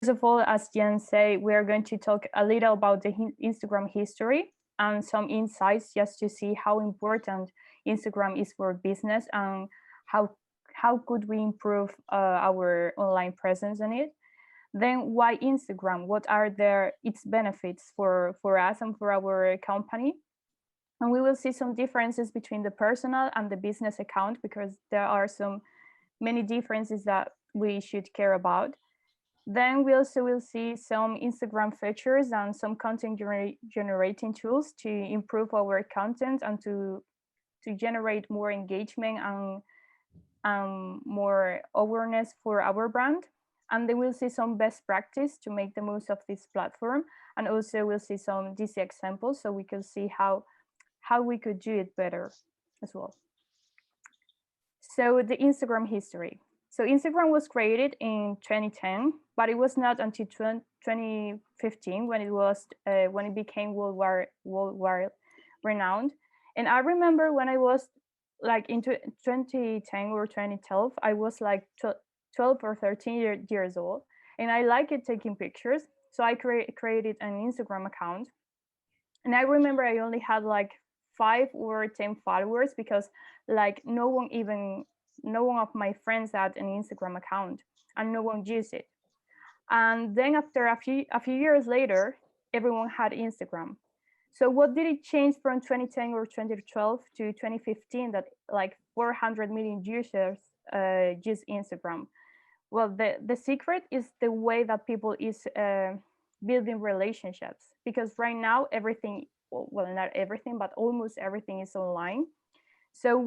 of all, as Jen said, we are going to talk a little about the Instagram history and some insights just to see how important Instagram is for business and how how could we improve our online presence on it. Then why Instagram? What are its benefits for us and for our company? And we will see some differences between the personal and the business account because there are some many differences that we should care about. Then we also will see some Instagram features and some content generating tools to improve our content and to generate more engagement and more awareness for our brand. And then we'll see some best practice to make the most of this platform. And also we'll see some DC examples so we can see how we could do it better as well. So the Instagram history. So Instagram was created in 2010, but it was not until 2015 when it became worldwide renowned. And I remember when I was like in 2010 or 2012, I was like 12 or 13 years old, and I liked taking pictures. So I created an Instagram account, and I remember I only had like 5 or 10 followers because like no one of my friends had an Instagram account and no one used it. And then after a few years later, everyone had Instagram. So what did it change from 2010 or 2012 to 2015 that like 400 million users use Instagram? Well, the secret is the way that people is building relationships, because right now everything, well, not everything, but almost everything is online. So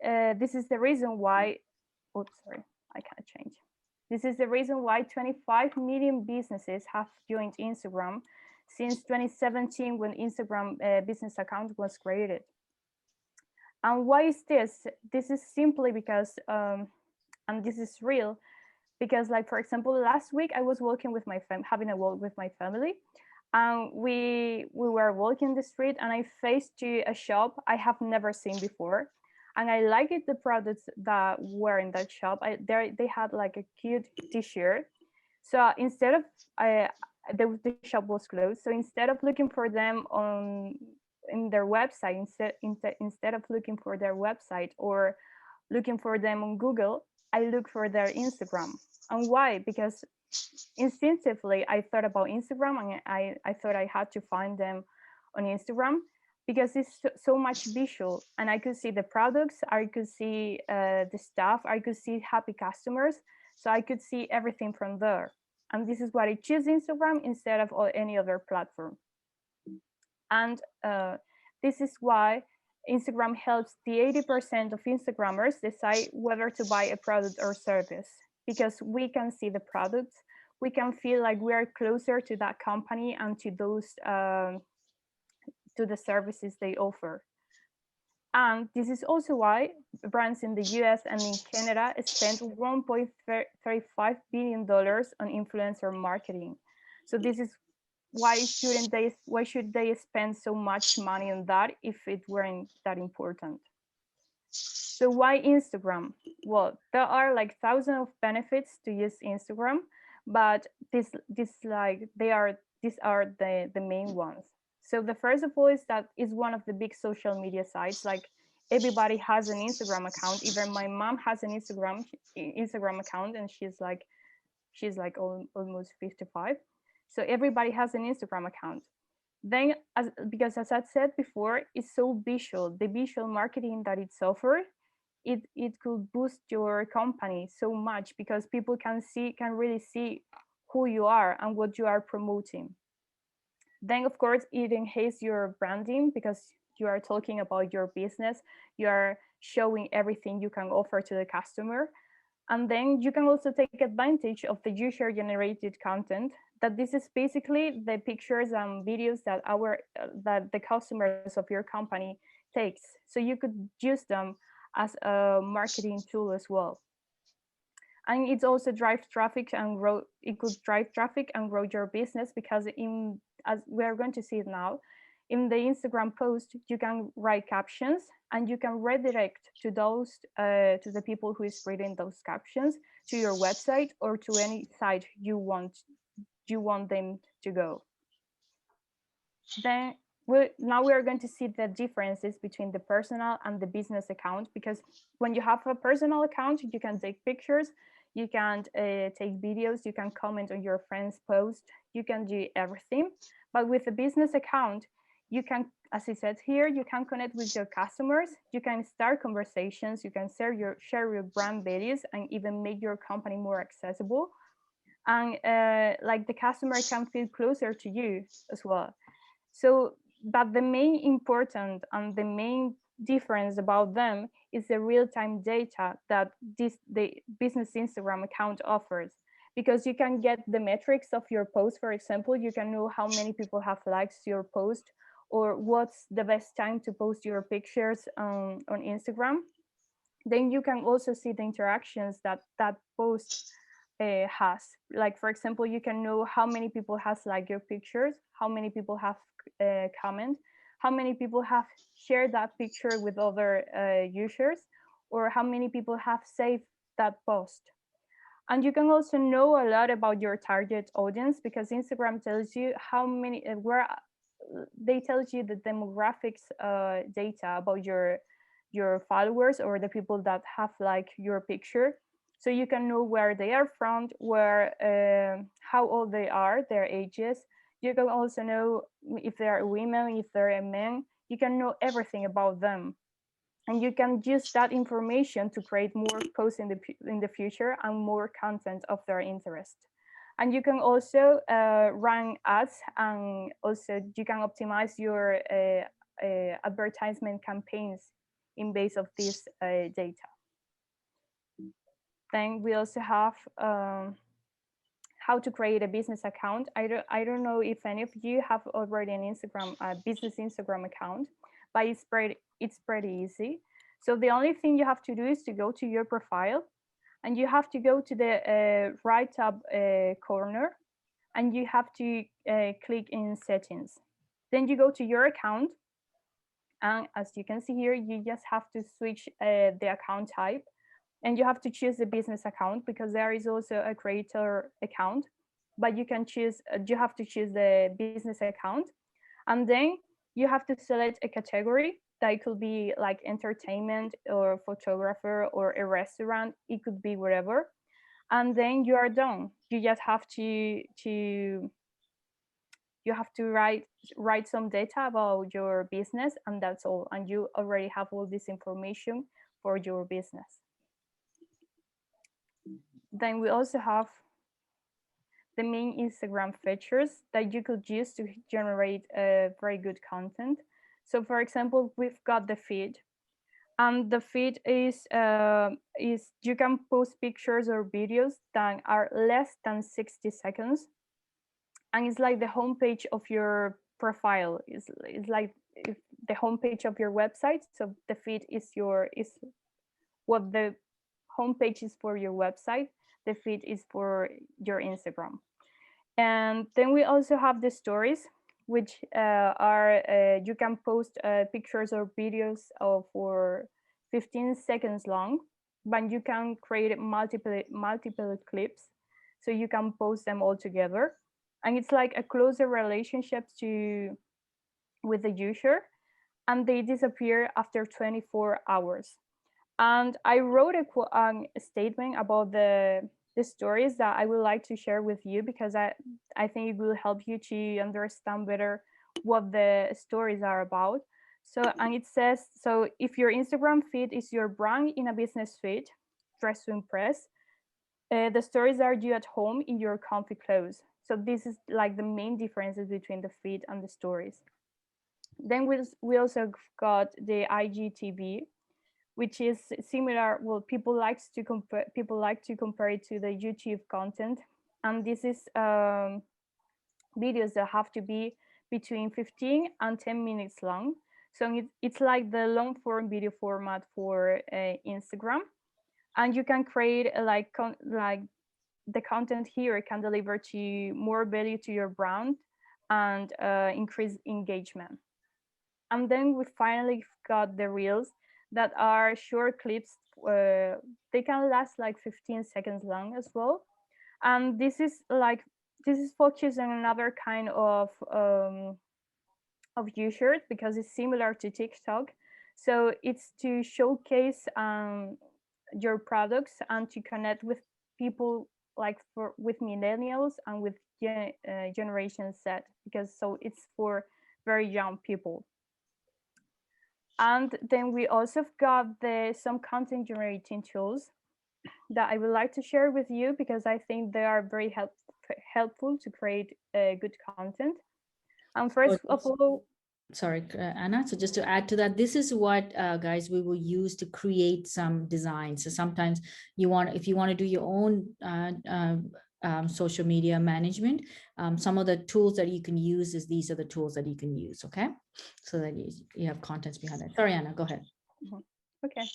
this is the reason why, oops, sorry, I can't change. This is the reason why 25 million businesses have joined Instagram since 2017 when Instagram business account was created. And why is this? This is simply because, and this is real, because like, for example, last week I was walking with my having a walk with my family, and we were walking the street and I faced to a shop I have never seen before, and I liked the products that were in that shop. They had like a cute t-shirt. So instead of the shop was closed, so instead of looking for them on in their website, instead of looking for their website or looking for them on Google, I look for their Instagram. And why? Because instinctively I thought about Instagram, and I thought I had to find them on Instagram because it's so much visual, and I could see the products, I could see the stuff, I could see happy customers, so I could see everything from there. And this is why I choose Instagram instead of any other platform. And this is why Instagram helps the 80% of Instagrammers decide whether to buy a product or service, because we can see the products, we can feel like we are closer to that company and to those to the services they offer. And this is also why brands in the US and in Canada spend $1.35 billion on influencer marketing. So this is why should they spend so much money on that if it weren't that important? So why Instagram? Well, there are like thousands of benefits to use Instagram, but these are the main ones. So the first of all is that it's one of the big social media sites. Like everybody has an Instagram account. Even my mom has an Instagram account, and she's like almost 55. So everybody has an Instagram account. Then, because as I said before, it's so visual. The visual marketing that it's offered, it could boost your company so much because people can really see who you are and what you are promoting. Then, of course, it enhances your branding because you are talking about your business. You are showing everything you can offer to the customer. And then you can also take advantage of the user-generated content. That this is basically the pictures and videos that that the customers of your company takes. So you could use them as a marketing tool as well. And it also drives traffic and grow. It could drive traffic and grow your business because as we are going to see it now, in the Instagram post, you can write captions and you can redirect to those to the people who is reading those captions to your website or to any site you want you want them to go. Then now we are going to see the differences between the personal and the business account, because when you have a personal account, you can take pictures, you can take videos, you can comment on your friend's post, you can do everything. But with a business account, you can, as I said here, you can connect with your customers, you can start conversations, you can share your brand values, and even make your company more accessible. And like the customer can feel closer to you as well. So, but the main important and the main difference about them is the real-time data that the business Instagram account offers, because you can get the metrics of your post. For example, you can know how many people have liked your post, or what's the best time to post your pictures on Instagram. Then you can also see the interactions that that post has. Like, for example, you can know how many people has liked your pictures, how many people have comment, how many people have shared that picture with other users, or how many people have saved that post. And you can also know a lot about your target audience, because Instagram tells you how many where they tells you the demographics data about your followers, or the people that have like your picture. So you can know where they are from, where how old they are, their ages. You can also know if they are women, if they're men. You can know everything about them, and you can use that information to create more posts in the future and more content of their interest. And you can also run ads, and also you can optimize your advertisement campaigns in base of this data. Then we also have how to create a business account. I don't know if any of you have already an Instagram business Instagram account, but it's pretty easy. So the only thing you have to do is to go to your profile, and you have to go to the right top corner, and you have to click in settings. Then you go to your account, and as you can see here, you just have to switch the account type, and you have to choose the business account, because there is also a creator account, but you can choose, you have to choose the business account. And then you have to select a category that could be like entertainment or photographer or a restaurant. It could be whatever. And then you are done. You just have to you have to write some data about your business, and that's all. And you already have all this information for your business. Then we also have the main Instagram features that you could use to generate very good content. So for example, we've got the feed, and the feed is you can post pictures or videos that are less than 60 seconds, and it's like the homepage of your profile. It's like the homepage of your website. So the feed is what the homepage is for your website. The feed is for your Instagram. And then we also have the stories, which are you can post pictures or videos for 15 seconds long, but you can create multiple clips, so you can post them all together, and it's like a closer relationship with the user, and they disappear after 24 hours. And I wrote a statement about the stories that I would like to share with you, because I think it will help you to understand better what the stories are about. So, and it says, so if your Instagram feed is your brand in a business feed, dress to impress, the stories are you at home in your comfy clothes. So this is like the main differences between the feed and the stories. Then we also got the IGTV, which is similar. Well, people like to compare it to the YouTube content, and this is videos that have to be between 15 and 10 minutes long. So it's like the long form video format for Instagram, and you can create like the content here can deliver to more value to your brand and increase engagement. And then we finally got the reels, that are short clips. They can last like 15 seconds long as well. And this this is focused on another kind of users because it's similar to TikTok. So it's to showcase your products and to connect with people like with millennials and with Generation Z, because so it's for very young people. And then we also got some content generating tools that I would like to share with you because I think they are very helpful to create good content. And first of all, sorry, Anna. So just to add to that, this is what guys we will use to create some designs. So sometimes if you want to do your own social media management, some of the tools that you can use these are the tools that you can use. Okay, so that you have contents behind it. Sorry, Anna, go ahead. Okay,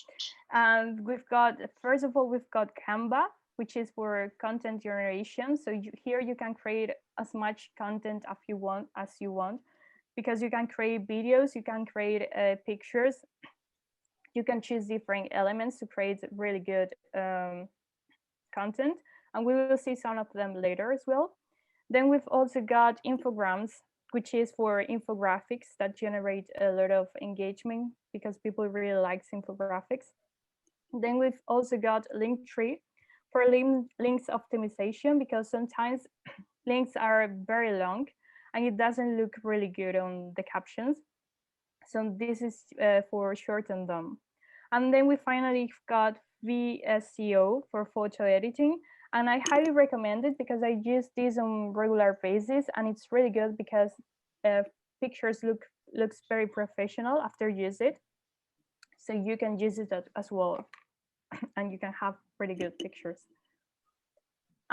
and we've got, first of all, we've got Canva, which is for content generation. So here you can create as much content as you want, because you can create videos, you can create pictures, you can choose different elements to create really good content, and we will see some of them later as well. Then we've also got Infograms, which is for infographics that generate a lot of engagement because people really like infographics. Then we've also got Linktree for links optimization, because sometimes links are very long and it doesn't look really good on the captions. So this is for shorten them. And then we finally got VSCO for photo editing. And I highly recommend it because I use this on regular basis, and it's really good because pictures looks very professional after you use it. So you can use it as well, and you can have pretty good pictures.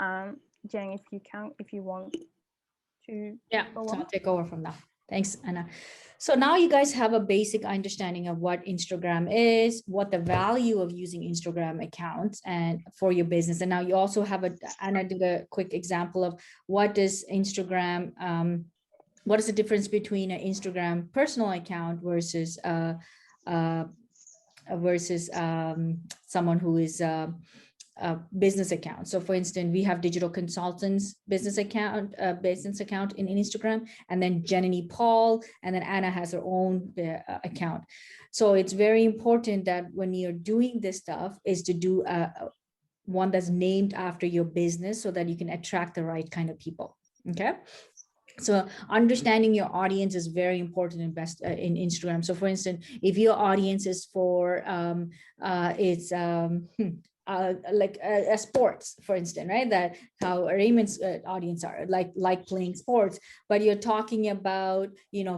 Jen, if you want to, yeah, so I'll take over from now. Thanks, Anna. So now you guys have a basic understanding of what Instagram is, what the value of using Instagram accounts and for your business. And now you also have Anna did a quick example of what is Instagram, what is the difference between an Instagram personal account versus someone who is business account. So for instance, we have digital consultants business account in Instagram, and then Jenny Paul, and then Anna has her own account. So it's very important that when you're doing this stuff is to do one that's named after your business so that you can attract the right kind of people. Okay. So understanding your audience is very important in Instagram. So for instance, if your audience is for like sports, for instance, right? That how Raymond's audience are like playing sports, but you're talking about,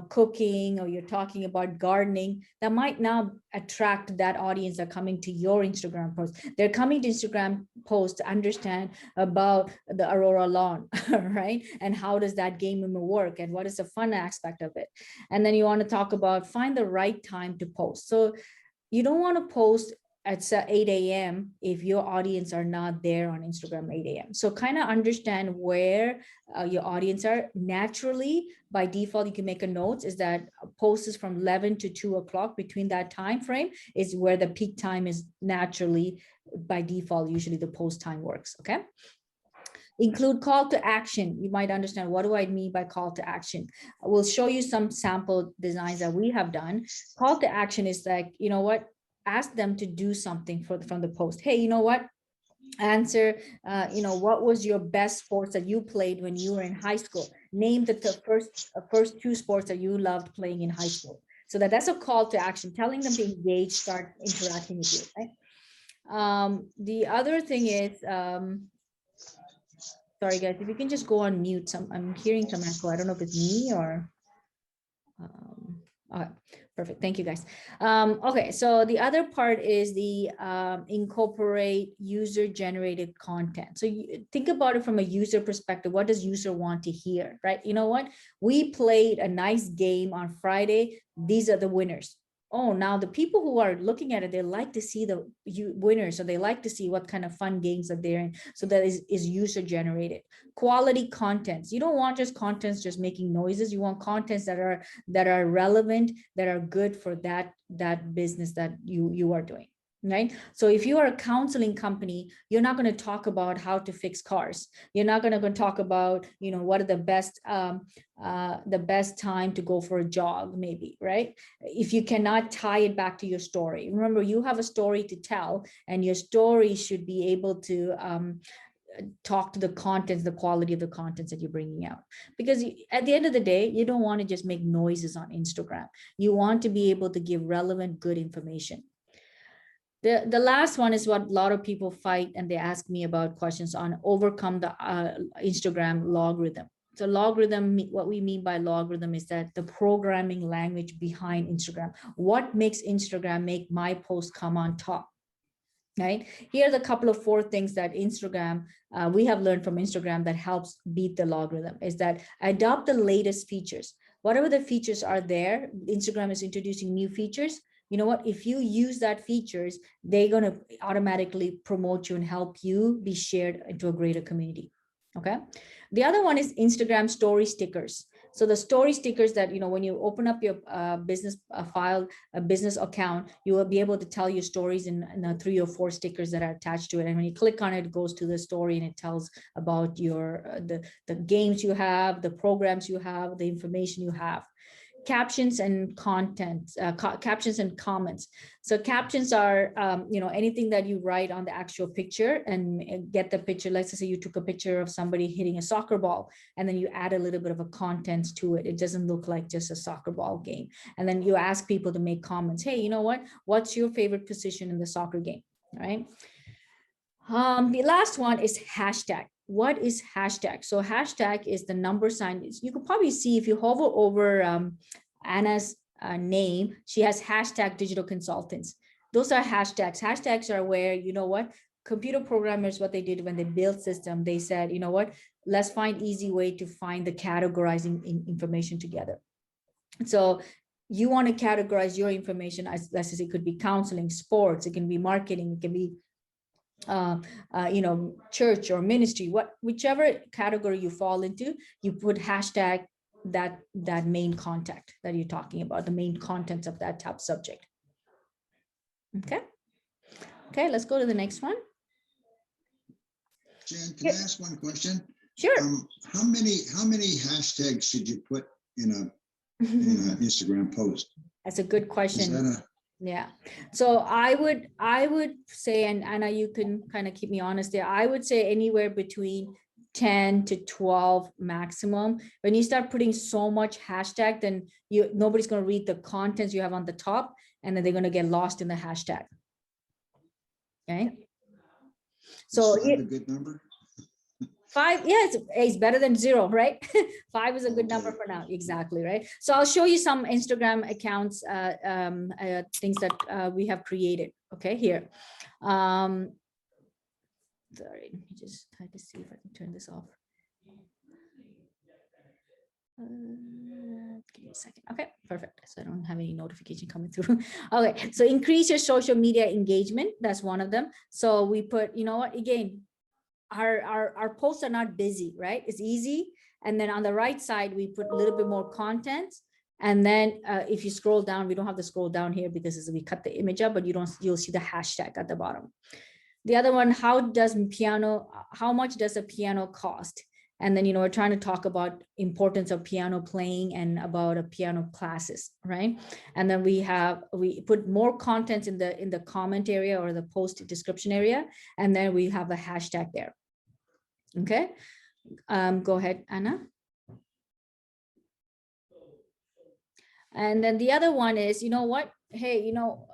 cooking, or you're talking about gardening, that might now attract that audience that are coming to your Instagram post. They're coming to Instagram post to understand about the Aurora lawn, right? And how does that game work, and what is the fun aspect of it? And then you want to talk about find the right time to post. So you don't want to post at 8 a.m. if your audience are not there on Instagram 8 a.m. So kind of understand where your audience are. Naturally, by default, you can make a note is that post is from 11 to 2 o'clock. Between that time frame is where the peak time is. Naturally, by default, usually the post time works, okay? Include call to action. You might understand, what do I mean by call to action? We'll show you some sample designs that we have done. Call to action is like, ask them to do something from the post. Hey, you know what? Answer, what was your best sports that you played when you were in high school? Name the first two sports that you loved playing in high school. So that's a call to action, telling them to engage, start interacting with you, right? The other thing is, sorry guys, if you can just go on mute. I'm hearing some echo. I don't know if it's me or okay, perfect. Thank you, guys. Okay, so the other part is the incorporate user-generated content. So you think about it from a user perspective. What does user want to hear, right? You know what? We played a nice game on Friday. These are the winners. Oh, now the people who are looking at it, they like to see the winners, so they like to see what kind of fun games are there. And so that is user generated. Quality contents. You don't want just contents just making noises. You want contents that are relevant, that are good for that business that you are doing. right? So if you are a counseling company, you're not going to talk about how to fix cars. You're not going to talk about, you know, what are the best time to go for a jog, maybe, right? If you cannot tie it back to your story. Remember, you have a story to tell, and your story should be able to talk to the contents, the quality of the contents that you're bringing out. Because at the end of the day, you don't want to just make noises on Instagram. You want to be able to give relevant, good information. The last one is what a lot of people fight, and they ask me about questions on: overcome the Instagram logarithm. So logarithm, what we mean by logarithm is that the programming language behind Instagram. What makes Instagram make my post come on top? Right? Here's a couple of 4 things that Instagram, we have learned from Instagram that helps beat the logarithm, is that adopt the latest features. Whatever the features are there, Instagram is introducing new features. You know what, if you use that features, they're going to automatically promote you and help you be shared into a greater community. Okay. The other one is Instagram story stickers. So the story stickers that, you know, when you open up your business file, a business account, you will be able to tell your stories in 3 or 4 stickers that are attached to it. And when you click on it, it goes to the story and it tells about your the games you have, the programs you have, the information you have. Captions and content, captions and comments. So captions are, you know, anything that you write on the actual picture and get the picture. Let's say you took a picture of somebody hitting a soccer ball, and then you add a little bit of a content to it. It doesn't look like just a soccer ball game. And then you ask people to make comments. Hey, you know what? What's your favorite position in the soccer game? Right. The last one is hashtag. What is hashtag? So hashtag is the number sign. You can probably see if you hover over Anna's name, she has hashtag digital consultants. Those are hashtags. Hashtags are where, you know what, computer programmers, what they did when they built system, they said, you know what, let's find easy way to find the categorizing information together. So you want to categorize your information as, let's say, it could be counseling, sports, it can be marketing, it can be you know, church or ministry, whichever category you fall into, you put hashtag that main contact that you're talking about, the main contents of that top subject. Okay, let's go to the next one. Jan, can I ask one question? Sure. How many hashtags should you put in an Instagram post? That's a good question. Is that Yeah. So I would say, and Anna, you can kind of keep me honest there, I would say anywhere between 10 to 12 maximum. When you start putting so much hashtag, then nobody's going to read the contents you have on the top, and then they're going to get lost in the hashtag. Okay. So a good number? 5, yeah, it's better than 0, right? 5 is a good number for now. Exactly, right? So I'll show you some Instagram accounts, things that we have created. Okay, here. Sorry, let me just try to see if I can turn this off. Give me a second. Okay, perfect. So I don't have any notification coming through. Okay, so increase your social media engagement. That's one of them. So we put, you know what, again, our posts are not busy, right? It's easy. And then on the right side, we put a little bit more content. And then if you scroll down, we don't have to scroll down here because we cut the image up, but you'll see the hashtag at the bottom. The other one, how much does a piano cost? And then, you know, we're trying to talk about importance of piano playing and about a piano classes, right? And then we put more content in the comment area or the post description area. And then we have a hashtag there. Okay, go ahead, Anna. And then the other one is, you know what, hey, you know,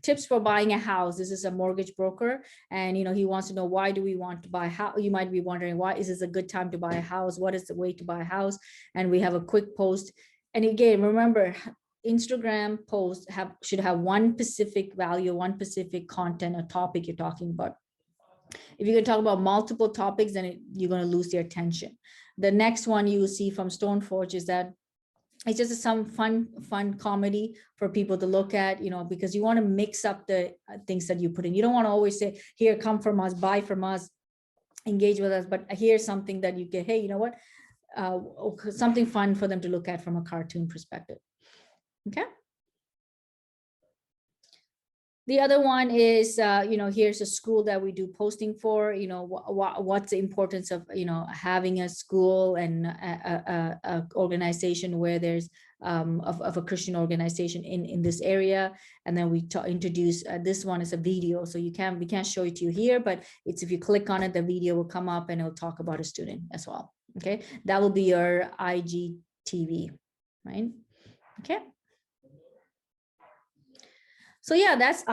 tips for buying a house. This is a mortgage broker, and you know, he wants to know, why do we want to buy a house? You might be wondering, why is this a good time to buy a house? What is the way to buy a house? And we have a quick post. And again, remember, Instagram posts should have one specific value, one specific content or topic you're talking about. If you can talk about multiple topics, then you're going to lose their attention. The next one you will see from Stoneforge is that it's just some fun comedy for people to look at, you know, because you want to mix up the things that you put in. You don't want to always say, here, come from us, buy from us, engage with us, but here's something that you get, hey, you know what, something fun for them to look at from a cartoon perspective. Okay. The other one is, here's a school that we do posting for, what's the importance of, having a school and a organization where there's of a Christian organization in this area. And then we introduce, this one is a video. So we can't show it to you here, but it's, if you click on it, the video will come up and it'll talk about a student as well. Okay. That will be your IGTV, right? Okay. So yeah, that's